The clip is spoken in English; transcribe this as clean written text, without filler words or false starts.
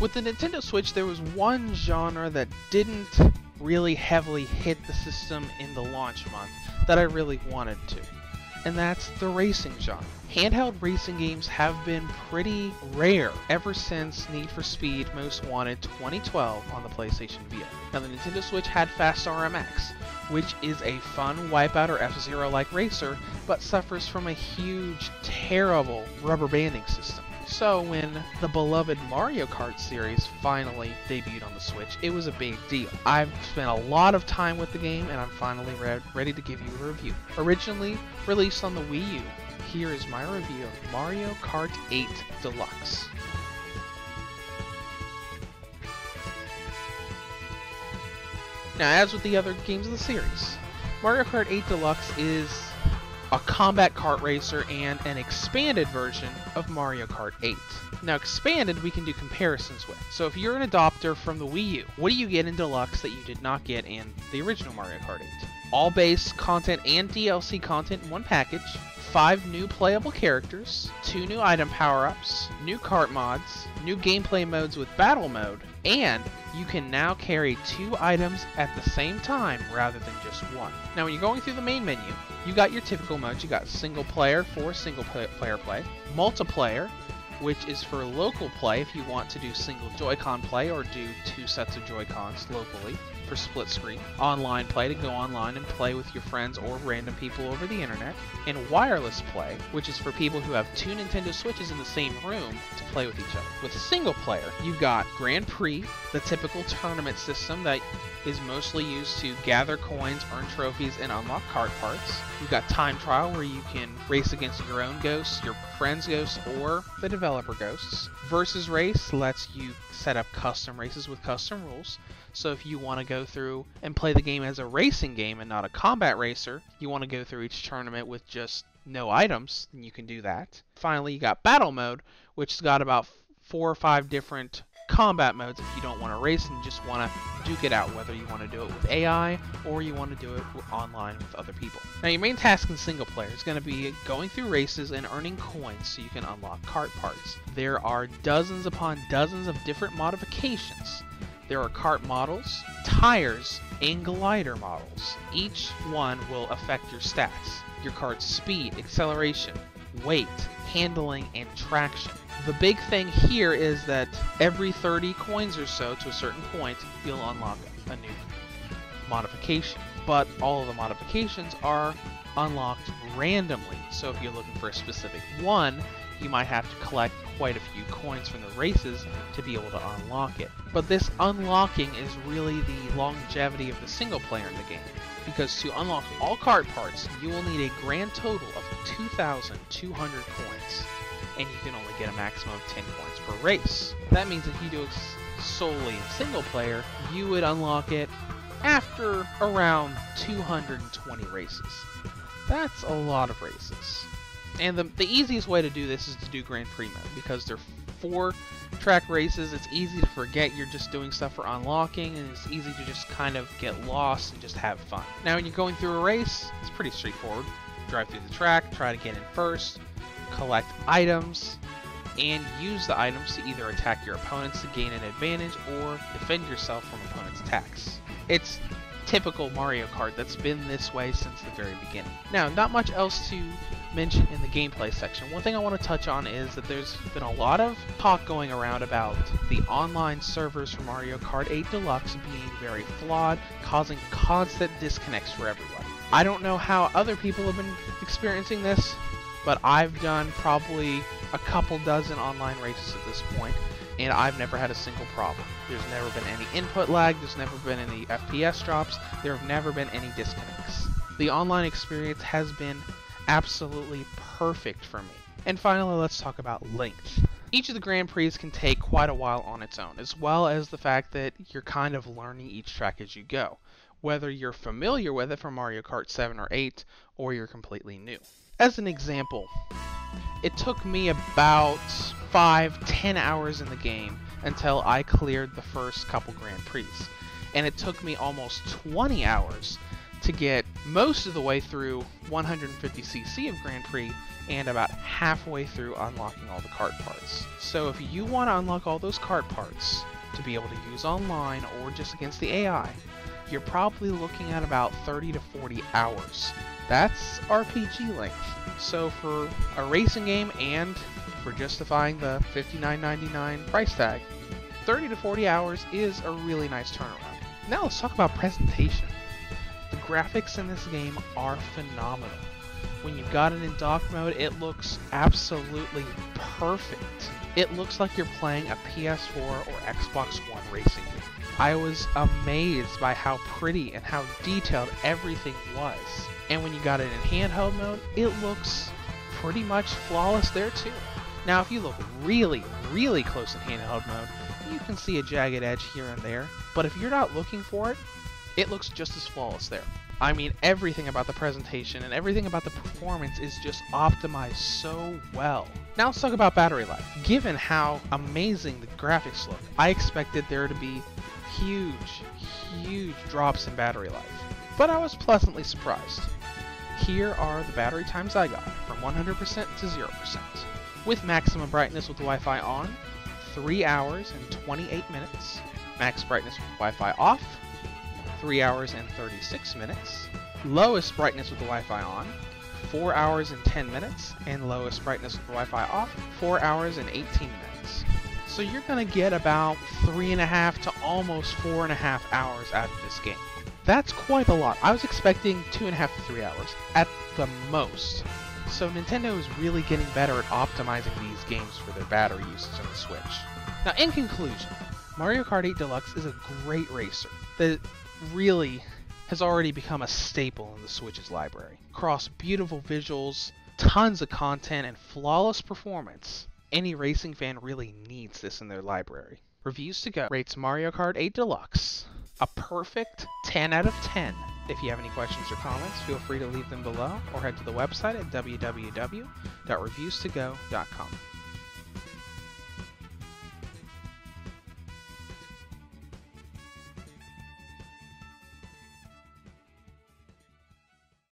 With the Nintendo Switch, there was one genre that didn't really heavily hit the system in the launch month that I really wanted to, and that's the racing genre. Handheld racing games have been pretty rare ever since Need for Speed Most Wanted 2012 on the PlayStation Vita. Now, the Nintendo Switch had Fast RMX, which is a fun Wipeout or F-Zero-like racer, but suffers from a huge, terrible rubber banding system. So when the beloved Mario Kart series finally debuted on the Switch, it was a big deal. I've spent a lot of time with the game, and I'm finally ready to give you a review. Originally released on the Wii U, here is my review of Mario Kart 8 Deluxe. Now, as with the other games of the series, Mario Kart 8 Deluxe is a combat kart racer and an expanded version of Mario Kart 8. Now, expanded we can do comparisons with. So if you're an adopter from the Wii U, what do you get in Deluxe that you did not get in the original Mario Kart 8? All base content and DLC content in one package, 5 new playable characters, 2 new item power-ups, new kart mods, new gameplay modes with battle mode, and you can now carry 2 items at the same time rather than just one. Now, when you're going through the main menu, you got your typical modes. You got single player for single player play, multiplayer, which is for local play if you want to do single Joy-Con play or do 2 sets of Joy-Cons locally for split screen, online play to go online and play with your friends or random people over the internet, and wireless play, which is for people who have 2 Nintendo Switches in the same room to play with each other. With single player, you've got Grand Prix, the typical tournament system that is mostly used to gather coins, earn trophies, and unlock kart parts. You've got Time Trial, where you can race against your own ghosts, your friends' ghosts, or the developer ghosts. Versus Race lets you set up custom races with custom rules. So if you want to go through and play the game as a racing game and not a combat racer, you want to go through each tournament with just no items, then you can do that. Finally, you got Battle Mode, which has got about 4 or 5 different combat modes if you don't want to race and just want to duke it out, whether you want to do it with AI or you want to do it online with other people. Now, your main task in single player is going to be going through races and earning coins so you can unlock kart parts. There are dozens upon dozens of different modifications. There are kart models, tires, and glider models. Each one will affect your stats, your kart's speed, acceleration, weight, handling, and traction. The big thing here is that every 30 coins or so to a certain point, you'll unlock a new modification. But all of the modifications are unlocked randomly. So if you're looking for a specific one, you might have to collect quite a few coins from the races to be able to unlock it. But this unlocking is really the longevity of the single player in the game, because to unlock all kart parts, you will need a grand total of 2,200 coins, and you can only get a maximum of 10 coins per race. That means if you do it solely in single player, you would unlock it after around 220 races. That's a lot of races. And the easiest way to do this is to do Grand Prix mode, because they're 4-track races. It's easy to forget you're just doing stuff for unlocking, and it's easy to just kind of get lost and just have fun. Now, when you're going through a race, it's pretty straightforward. Drive through the track, try to get in first, collect items, and use the items to either attack your opponents to gain an advantage or defend yourself from opponents' attacks. It's typical Mario Kart that's been this way since the very beginning. Now, not much else to mention in the gameplay section. One thing I want to touch on is that there's been a lot of talk going around about the online servers for Mario Kart 8 Deluxe being very flawed, causing constant disconnects for everybody. I don't know how other people have been experiencing this, but I've done probably a couple dozen online races at this point, and I've never had a single problem. There's never been any input lag, there's never been any FPS drops, there have never been any disconnects. The online experience has been absolutely perfect for me. And finally, let's talk about length. Each of the Grand Prix can take quite a while on its own, as well as the fact that you're kind of learning each track as you go, whether you're familiar with it from Mario Kart 7 or 8, or you're completely new. As an example, it took me about 5-10 hours in the game until I cleared the first couple Grand Prix, and it took me almost 20 hours to get most of the way through 150cc of Grand Prix and about halfway through unlocking all the kart parts. So if you want to unlock all those kart parts to be able to use online or just against the AI, you're probably looking at about 30 to 40 hours. That's RPG length. So for a racing game and for justifying the $59.99 price tag, 30 to 40 hours is a really nice turnaround. Now let's talk about presentation. The graphics in this game are phenomenal. When you've got it in dock mode, it looks absolutely perfect. It looks like you're playing a PS4 or Xbox One racing game. I was amazed by how pretty and how detailed everything was. And when you got it in handheld mode, it looks pretty much flawless there too. Now if you look really, really close in handheld mode, you can see a jagged edge here and there, but if you're not looking for it, it looks just as flawless there. I mean, everything about the presentation and everything about the performance is just optimized so well. Now let's talk about battery life. Given how amazing the graphics look, I expected there to be huge drops in battery life. But I was pleasantly surprised. Here are the battery times I got, from 100% to 0%. With maximum brightness with the Wi-Fi on, 3 hours and 28 minutes. Max brightness with Wi-Fi off, 3 hours and 36 minutes. Lowest brightness with the Wi-Fi on, 4 hours and 10 minutes. And lowest brightness with the Wi-Fi off, 4 hours and 18 minutes. So you're going to get about 3.5 to almost 4.5 hours out of this game. That's quite a lot. I was expecting 2.5 to 3 hours at the most. So Nintendo is really getting better at optimizing these games for their battery usage on the Switch. Now in conclusion, Mario Kart 8 Deluxe is a great racer that really has already become a staple in the Switch's library. Across beautiful visuals, tons of content, and flawless performance, any racing fan really needs this in their library. Reviews to Go rates Mario Kart 8 Deluxe a perfect 10 out of 10. If you have any questions or comments, feel free to leave them below or head to the website at www.reviewstogo.com.